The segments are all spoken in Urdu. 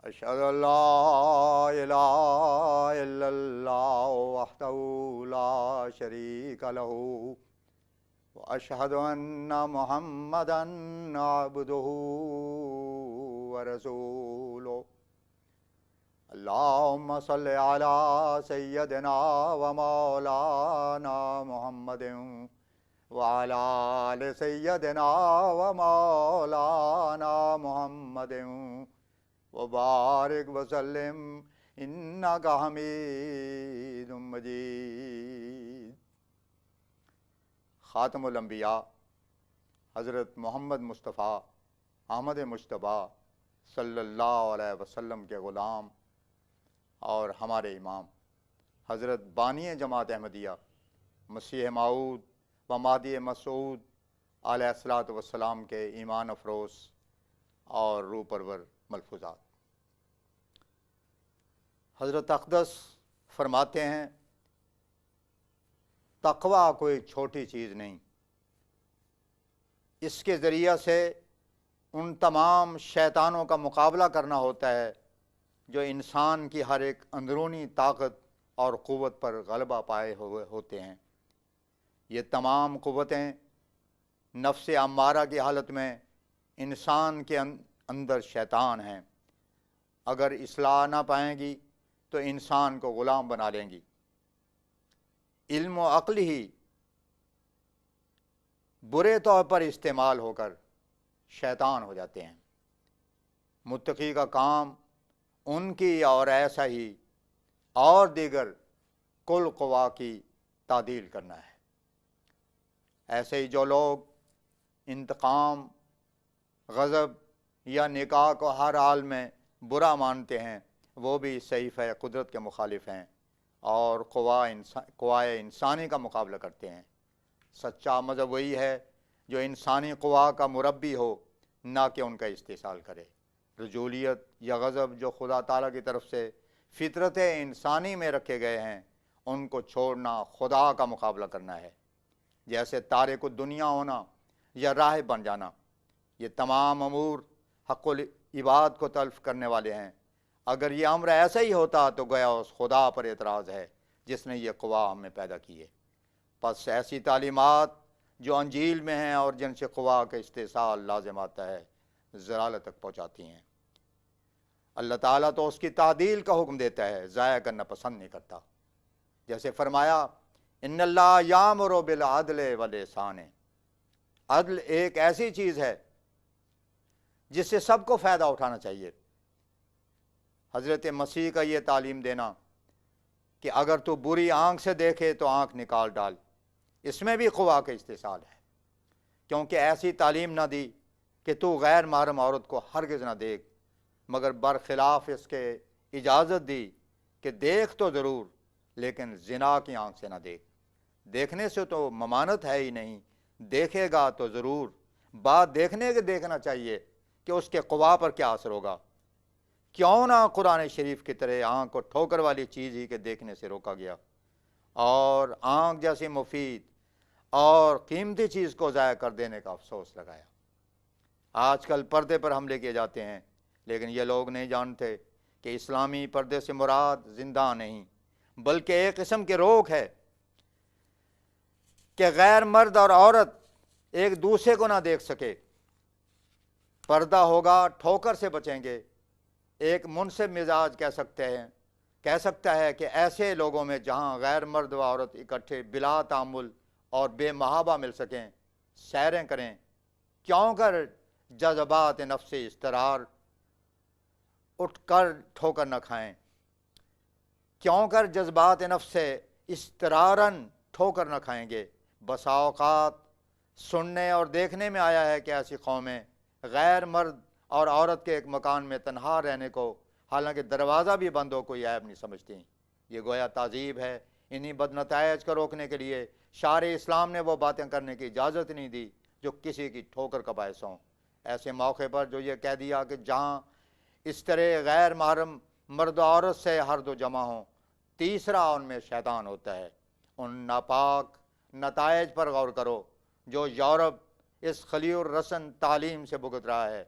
اشہد ان لا الہ الا اللہ وحدہ لا شریک لہ واشہد ان محمدا عبدہ ورسولہ اللہم صلی علی سیدنا و مولانا محمد وعلی آل سیدنا و مولانا محمد وبارک وسلم انک حمید مجید۔ خاتم الانبیاء حضرت محمد مصطفیٰ احمد مجتبیٰ صلی اللہ علیہ وسلم کے غلام اور ہمارے امام حضرت بانی جماعت احمدیہ مسیح موعود و مہدی مسعود علیہ الصلوۃ والسلام کے ایمان افروز اور روح پرور ملفوظات۔ حضرت اقدس فرماتے ہیں تقویٰ کوئی چھوٹی چیز نہیں، اس کے ذریعہ سے ان تمام شیطانوں کا مقابلہ کرنا ہوتا ہے جو انسان کی ہر ایک اندرونی طاقت اور قوت پر غلبہ پائے ہوئے ہوتے ہیں۔ یہ تمام قوتیں نفس امارہ کی حالت میں انسان کے اندر شیطان ہیں، اگر اصلاح نہ پائیں گی تو انسان کو غلام بنا لیں گی۔ علم و عقل ہی برے طور پر استعمال ہو کر شیطان ہو جاتے ہیں۔ متقی کا کام ان کی اور ایسا ہی اور دیگر کل قوا کی تعدیل کرنا ہے۔ ایسے ہی جو لوگ انتقام، غضب یا نکاح کو ہر حال میں برا مانتے ہیں وہ بھی صحیفہ قدرت کے مخالف ہیں اور قوائے انسانی کا مقابلہ کرتے ہیں۔ سچا مذہب وہی ہے جو انسانی قوا کا مربی ہو، نہ کہ ان کا استحصال کرے۔ رجولیت یا غضب جو خدا تعالیٰ کی طرف سے فطرت انسانی میں رکھے گئے ہیں، ان کو چھوڑنا خدا کا مقابلہ کرنا ہے، جیسے تارک الدنیا ہونا یا راہب بن جانا۔ یہ تمام امور حق العباد کو تلف کرنے والے ہیں۔ اگر یہ امر ایسا ہی ہوتا تو گویا اس خدا پر اعتراض ہے جس نے یہ قوا ہم میں پیدا کی ہے۔ پس ایسی تعلیمات جو انجیل میں ہیں اور جن سے قوا کا استحصال لازم آتا ہے ضلالت تک پہنچاتی ہیں۔ اللہ تعالیٰ تو اس کی تعدیل کا حکم دیتا ہے، ضائع کرنا پسند نہیں کرتا۔ جیسے فرمایا ان اللہ یامر بالعدل والاحسان، عدل ایک ایسی چیز ہے جس سے سب کو فائدہ اٹھانا چاہیے۔ حضرت مسیح کا یہ تعلیم دینا کہ اگر تو بری آنکھ سے دیکھے تو آنکھ نکال ڈال، اس میں بھی قوا کا استحصال ہے، کیونکہ ایسی تعلیم نہ دی کہ تو غیر محرم عورت کو ہرگز نہ دیکھ، مگر برخلاف اس کے اجازت دی کہ دیکھ تو ضرور لیکن زنا کی آنکھ سے نہ دیکھ۔ دیکھنے سے تو ممانت ہے ہی نہیں، دیکھے گا تو ضرور۔ بات دیکھنے کے دیکھنا چاہیے کہ اس کے قوا پر کیا اثر ہوگا۔ کیوں نہ قرآن شریف کی طرح آنکھ کو ٹھوکر والی چیز ہی کے دیکھنے سے روکا گیا، اور آنکھ جیسی مفید اور قیمتی چیز کو ضائع کر دینے کا افسوس لگایا۔ آج کل پردے پر حملے کیے جاتے ہیں، لیکن یہ لوگ نہیں جانتے کہ اسلامی پردے سے مراد زندہ نہیں بلکہ ایک قسم کے روک ہے کہ غیر مرد اور عورت ایک دوسرے کو نہ دیکھ سکے۔ پردہ ہوگا ٹھوکر سے بچیں گے۔ ایک منصف مزاج کہہ سکتا ہے کہ ایسے لوگوں میں جہاں غیر مرد و عورت اکٹھے بلا تعامل اور بے محابہ مل سکیں، سیریں کریں، کیوں کر جذبات نفس استرار اٹھ کر ٹھوکر نہ کھائیں، کیوں کر جذبات نفس استرارن ٹھوکر نہ کھائیں گے۔ بسا اوقات سننے اور دیکھنے میں آیا ہے کہ ایسی قومیں غیر مرد اور عورت کے ایک مکان میں تنہا رہنے کو، حالانکہ دروازہ بھی بند ہو، کوئی عیب نہیں سمجھتی۔ یہ گویا تعذیب ہے۔ انہی بدنتائج کو روکنے کے لیے شارع اسلام نے وہ باتیں کرنے کی اجازت نہیں دی جو کسی کی ٹھوکر کا باعث ہوں۔ ایسے موقع پر جو یہ کہہ دیا کہ جہاں اس طرح غیر محرم مرد و عورت سے ہر دو جمع ہوں، تیسرا ان میں شیطان ہوتا ہے۔ ان ناپاک نتائج پر غور کرو جو یورپ اس خلیع الرسن تعلیم سے بھگت رہا ہے۔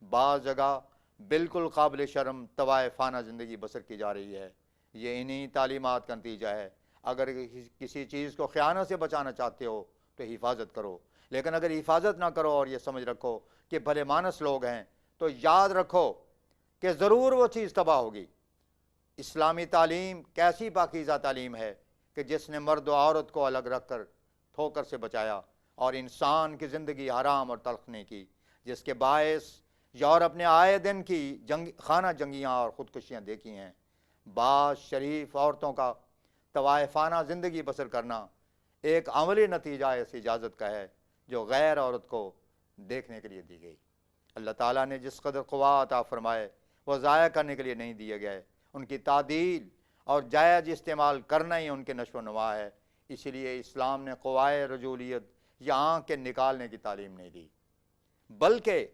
بعض جگہ بالکل قابل شرم طوائفانہ زندگی بسر کی جا رہی ہے۔ یہ انہی تعلیمات کا نتیجہ ہے۔ اگر کسی چیز کو خیانت سے بچانا چاہتے ہو تو حفاظت کرو، لیکن اگر حفاظت نہ کرو اور یہ سمجھ رکھو کہ بھلے مانس لوگ ہیں تو یاد رکھو کہ ضرور وہ چیز تباہ ہوگی۔ اسلامی تعلیم کیسی پاکیزہ تعلیم ہے کہ جس نے مرد و عورت کو الگ رکھ کر ٹھوکر سے بچایا اور انسان کی زندگی حرام اور تلخ نہیں کی، جس کے باعث یورپ نے آئے دن کی خانہ جنگیاں اور خودکشیاں دیکھی ہیں۔ بعض شریف عورتوں کا طوائفانہ زندگی بسر کرنا ایک عملی نتیجہ اس اجازت کا ہے جو غیر عورت کو دیکھنے کے لیے دی گئی۔ اللہ تعالیٰ نے جس قدر قوت عطا فرمائے وہ ضائع کرنے کے لیے نہیں دیے گئے، ان کی تعدیل اور جائز استعمال کرنا ہی ان کے نشو و نما ہے۔ اسی لیے اسلام نے قوائے رجولیت یا آنکھ کے نکالنے کی تعلیم نہیں دی، بلکہ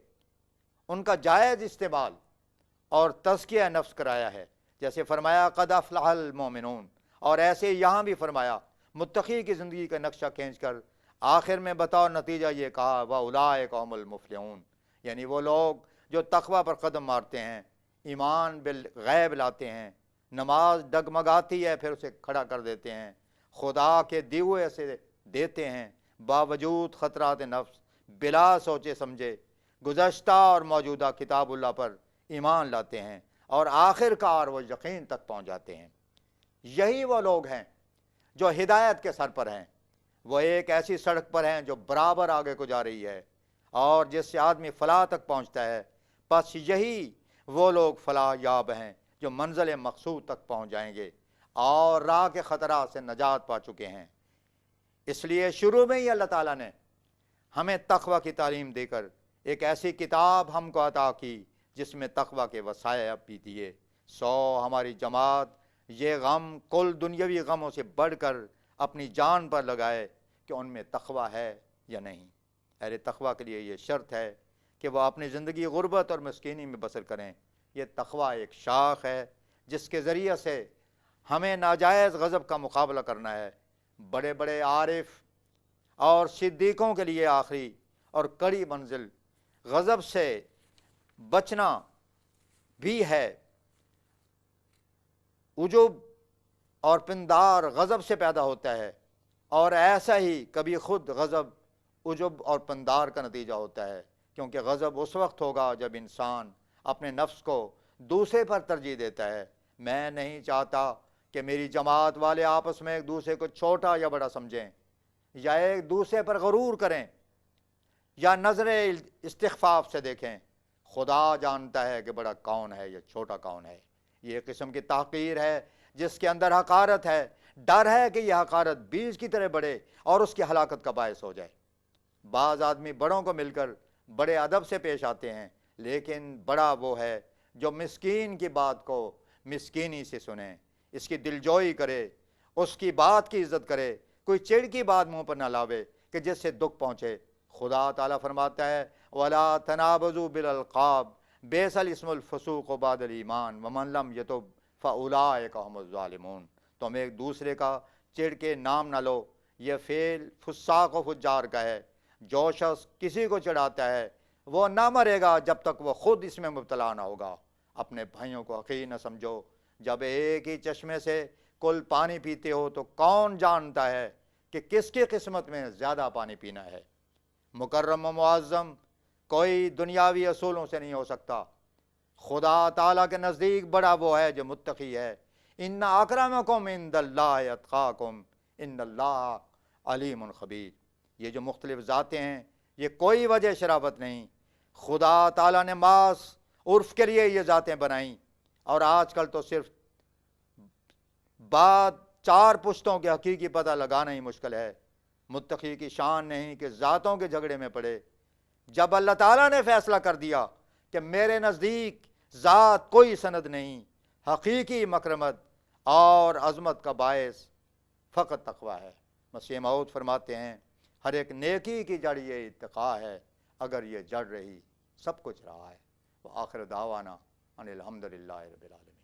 ان کا جائز استعمال اور تزکیہ نفس کرایا ہے۔ جیسے فرمایا قد افلح المومنون، اور ایسے یہاں بھی فرمایا متقی کی زندگی کا نقشہ کھینچ کر آخر میں بطور نتیجہ یہ کہا وَأُولَٰئِکَ هُمُ الْمُفْلِحُونَ، یعنی وہ لوگ جو تقوی پر قدم مارتے ہیں، ایمان بالغیب لاتے ہیں، نماز ڈگمگاتی ہے پھر اسے کھڑا کر دیتے ہیں، خدا کے دیے ہوئے سے دیتے ہیں، باوجود خطرات نفس بلا سوچے سمجھے گزشتہ اور موجودہ کتاب اللہ پر ایمان لاتے ہیں، اور آخر کار وہ یقین تک پہنچ جاتے ہیں۔ یہی وہ لوگ ہیں جو ہدایت کے سر پر ہیں، وہ ایک ایسی سڑک پر ہیں جو برابر آگے کو جا رہی ہے اور جس سے آدمی فلاح تک پہنچتا ہے۔ پس یہی وہ لوگ فلاح یاب ہیں جو منزل مقصود تک پہنچ جائیں گے اور راہ کے خطرات سے نجات پا چکے ہیں۔ اس لیے شروع میں ہی اللہ تعالیٰ نے ہمیں تقوی کی تعلیم دے کر ایک ایسی کتاب ہم کو عطا کی جس میں تقوی کے وصایا بھی دیے۔ ہماری جماعت یہ غم کل دنیاوی غموں سے بڑھ کر اپنی جان پر لگائے کہ ان میں تقوی ہے یا نہیں۔ اہل تقوی کے لیے یہ شرط ہے کہ وہ اپنی زندگی غربت اور مسکینی میں بسر کریں۔ یہ تقوی ایک شاخ ہے جس کے ذریعے سے ہمیں ناجائز غضب کا مقابلہ کرنا ہے۔ بڑے بڑے عارف اور صدیقوں کے لیے آخری اور کڑی منزل غضب سے بچنا بھی ہے۔ عجب اور پندار غضب سے پیدا ہوتا ہے، اور ایسا ہی کبھی خود غضب عجب اور پندار کا نتیجہ ہوتا ہے، کیونکہ غضب اس وقت ہوگا جب انسان اپنے نفس کو دوسرے پر ترجیح دیتا ہے۔ میں نہیں چاہتا کہ میری جماعت والے آپس میں ایک دوسرے کو چھوٹا یا بڑا سمجھیں، یا ایک دوسرے پر غرور کریں، یا نظر استخفاف سے دیکھیں۔ خدا جانتا ہے کہ بڑا کون ہے یا چھوٹا کون ہے۔ یہ ایک قسم کی تحقیر ہے جس کے اندر حقارت ہے۔ ڈر ہے کہ یہ حقارت بیج کی طرح بڑھے اور اس کی ہلاکت کا باعث ہو جائے۔ بعض آدمی بڑوں کو مل کر بڑے ادب سے پیش آتے ہیں، لیکن بڑا وہ ہے جو مسکین کی بات کو مسکینی سے سنے، اس کی دلجوئی کرے، اس کی بات کی عزت کرے، کوئی چڑ کی بات منہ پر نہ لاوے کہ جس سے دکھ پہنچے۔ خدا تعالیٰ فرماتا ہے وَلَا تَنَابَزُوا بِالْأَلْقَابِ بِئْسَ الِاسْمُ الْفُسُوقُ بَعْدَ الْإِيمَانِ وَمَن لَّمْ يَتُبْ فَأُولَٰئِکَ هُمُ الظَّالِمُونَ۔ تم ایک دوسرے کا چڑ کے نام نہ لو، یہ فعل فساق و فجار کا ہے۔ جو شخص کسی کو چڑھاتا ہے وہ نہ مرے گا جب تک وہ خود اس میں مبتلا نہ ہوگا۔ اپنے بھائیوں کو حقیر نہ سمجھو۔ جب ایک ہی چشمے سے کل پانی پیتے ہو تو کون جانتا ہے کہ کس کی قسمت میں زیادہ پانی پینا ہے۔ مکرم و معظم کوئی دنیاوی اصولوں سے نہیں ہو سکتا۔ خدا تعالیٰ کے نزدیک بڑا وہ ہے جو متقی ہے۔ ان اکرمکم عند اللہ اتقاکم ان اللہ علیم خبیر۔ یہ جو مختلف ذاتیں ہیں یہ کوئی وجہ شرافت نہیں، خدا تعالیٰ نے ماس عرف کے لیے یہ ذاتیں بنائیں، اور آج کل تو صرف بعد 4 پشتوں کے حقیقی پتہ لگانا ہی مشکل ہے۔ متقی کی شان نہیں کہ ذاتوں کے جھگڑے میں پڑے۔ جب اللہ تعالیٰ نے فیصلہ کر دیا کہ میرے نزدیک ذات کوئی سند نہیں، حقیقی مکرمت اور عظمت کا باعث فقط تقوی ہے۔ مسیح موعود فرماتے ہیں ہر ایک نیکی کی جڑ یہ اتقا ہے، اگر یہ جڑ رہی سب کچھ رہا ہے۔ وآخر دعوانا ان الحمدللہ رب العالمین۔